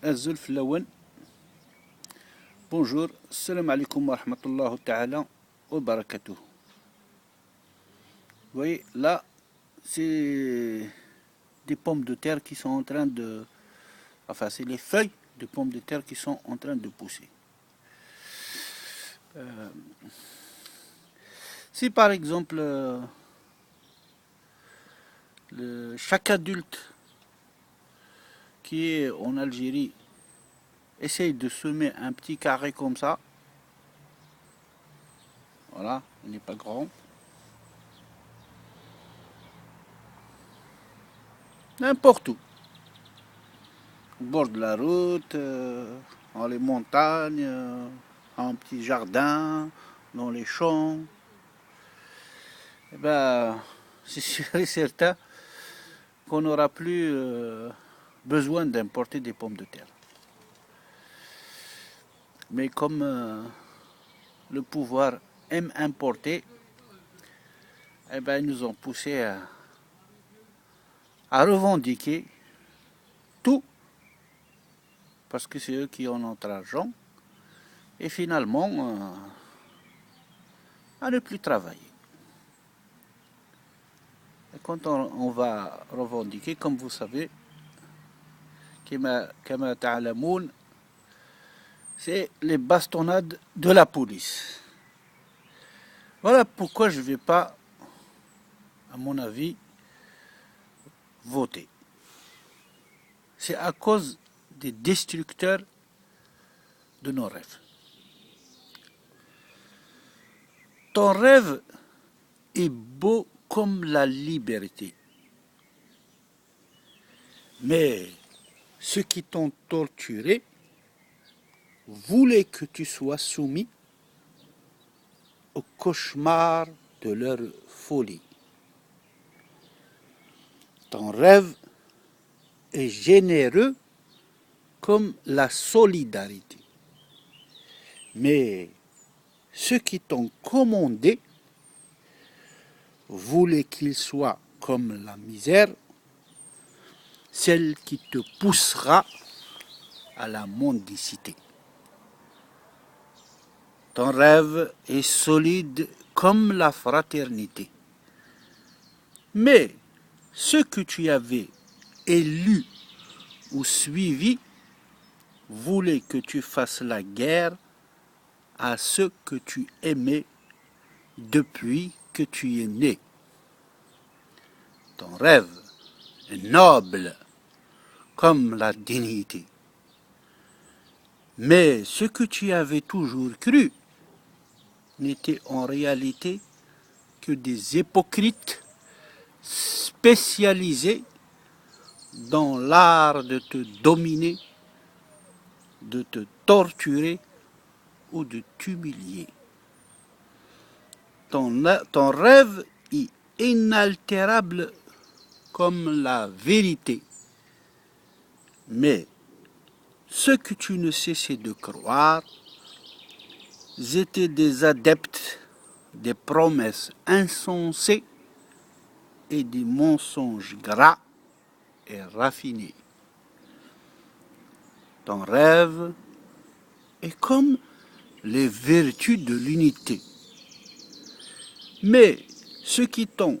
الزلف اللون. Bonjour, salam alaikum wa rahmatullahi ta'ala wa barakatuh. Vous voyez, là, c'est des pommes de terre qui sont en train de... Enfin, c'est les feuilles de pommes de terre qui sont en train de pousser. Si par exemple, chaque adulte qui est en Algérie essaye de semer un petit carré comme ça, voilà, il n'est pas grand, n'importe où, au bord de la route, dans les montagnes, en petit jardin, dans les champs, eh ben, c'est sûr et certain qu'on n'aura plus besoin d'importer des pommes de terre. Mais comme le pouvoir aime importer, eh ben, ils nous ont poussé à revendiquer tout, parce que c'est eux qui ont notre argent, et finalement à ne plus travailler. Et quand on va revendiquer, comme vous savez, كما تعلمون, c'est les bastonnades de la police. Voilà pourquoi je ne vais pas, à mon avis, voter. C'est à cause des destructeurs de nos rêves. Ton rêve est beau comme la liberté. Mais ceux qui t'ont torturé voulaient que tu sois soumis au cauchemar de leur folie. Ton rêve est généreux comme la solidarité. Mais ceux qui t'ont commandé voulaient qu'il soit comme la misère, celle qui te poussera à la mendicité. Ton rêve est solide comme la fraternité. Mais ceux que tu avais élus ou suivis voulaient que tu fasses la guerre à ceux que tu aimais depuis que tu es né. Ton rêve est noble comme la dignité. Mais ce que tu avais toujours cru n'était en réalité que des hypocrites spécialisés dans l'art de te dominer, de te torturer ou de t'humilier. Ton rêve est inaltérable comme la vérité. Mais ceux que tu ne cessais de croire étaient des adeptes des promesses insensées et des mensonges gras et raffinés. Ton rêve est comme les vertus de l'unité. Mais ceux qui t'ont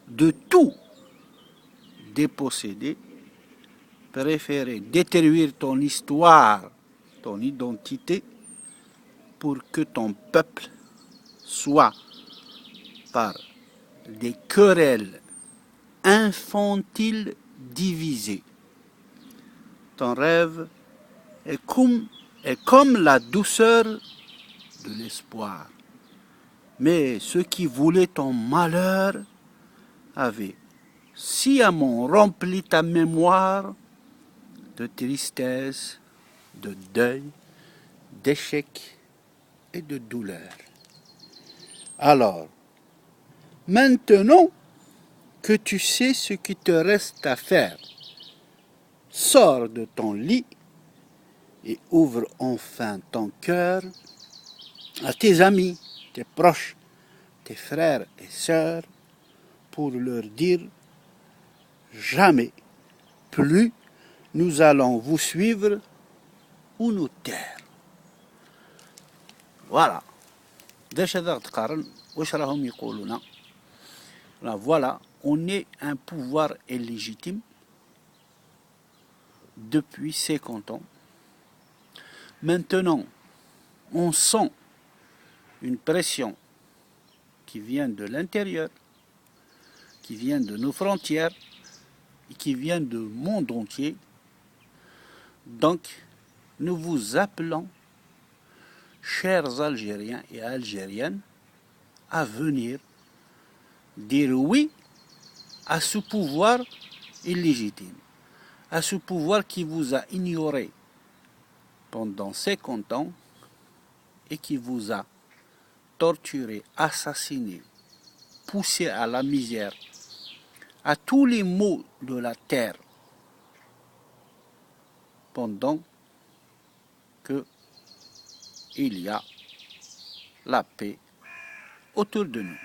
de tout dépossédé préféraient détruire ton histoire, ton identité, pour que ton peuple soit, par des querelles infantiles, divisé. Ton rêve est comme la douceur de l'espoir. Mais ceux qui voulaient ton malheur avaient sciemment rempli ta mémoire de tristesse, de deuil, d'échec et de douleur. Alors, maintenant que tu sais ce qui te reste à faire, sors de ton lit et ouvre enfin ton cœur à tes amis, tes proches, tes frères et sœurs, pour leur dire jamais plus nous allons vous suivre ou nous taire. Voilà. Voilà, on est un pouvoir illégitime depuis 50 ans. Maintenant, on sent une pression qui vient de l'intérieur, qui vient de nos frontières et qui vient du monde entier. Donc, nous vous appelons, chers Algériens et Algériennes, à venir dire oui à ce pouvoir illégitime, à ce pouvoir qui vous a ignoré pendant 50 ans et qui vous a torturé, assassiné, poussé à la misère, à tous les maux de la terre, pendant que il y a la paix autour de nous.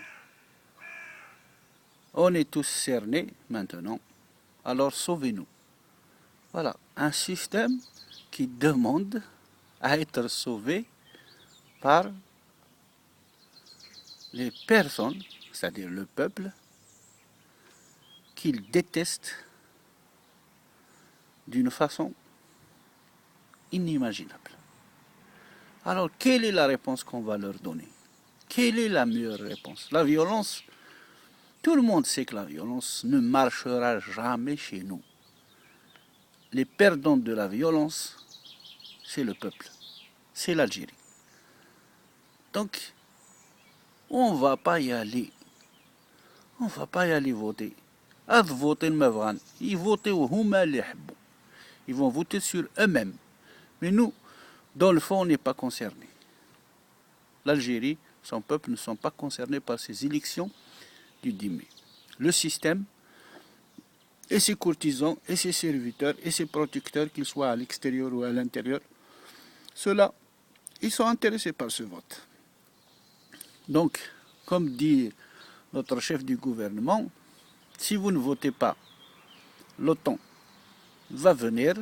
On est tous cernés maintenant, alors sauvez-nous. Voilà, un système qui demande à être sauvé par les personnes, c'est-à-dire le peuple, qu'il déteste d'une façon inimaginable. Alors, quelle est la réponse qu'on va leur donner? Quelle est la meilleure réponse? La violence? Tout le monde sait que la violence ne marchera jamais chez nous. Les perdants de la violence, c'est le peuple, c'est l'Algérie. Donc, on ne va pas y aller. On ne va pas y aller voter. Ils vont voter sur eux-mêmes. Mais nous, dans le fond, on n'est pas concernés. L'Algérie, son peuple ne sont pas concernés par ces élections du 10 mai. Le système et ses courtisans et ses serviteurs et ses protecteurs, qu'ils soient à l'extérieur ou à l'intérieur, ceux-là, ils sont intéressés par ce vote. Donc, comme dit notre chef du gouvernement, si vous ne votez pas, l'OTAN va venir.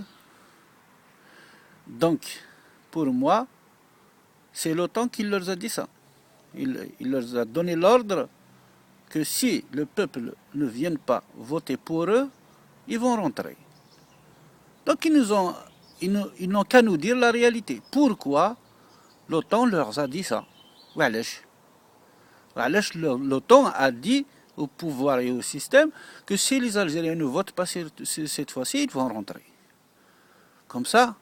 Donc, pour moi, c'est l'OTAN qui leur a dit ça. Il leur a donné l'ordre que si le peuple ne vient pas voter pour eux, ils vont rentrer. Donc ils n'ont qu'à nous dire la réalité. Pourquoi l'OTAN leur a dit ça? L'OTAN a dit au pouvoir et au système que si les Algériens ne votent pas cette fois-ci, ils vont rentrer. Comme ça,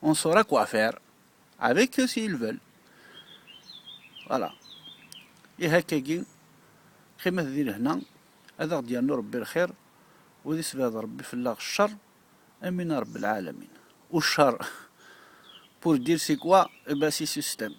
on saura quoi faire avec eux s'ils veulent. Voilà. Et هكاكي خيما تدير هنا هذا ديالنا ربي الخير وذي سباد ربي في الله الشر امين رب العالمين والشر pour dire c'est quoi, eh ben c'est système.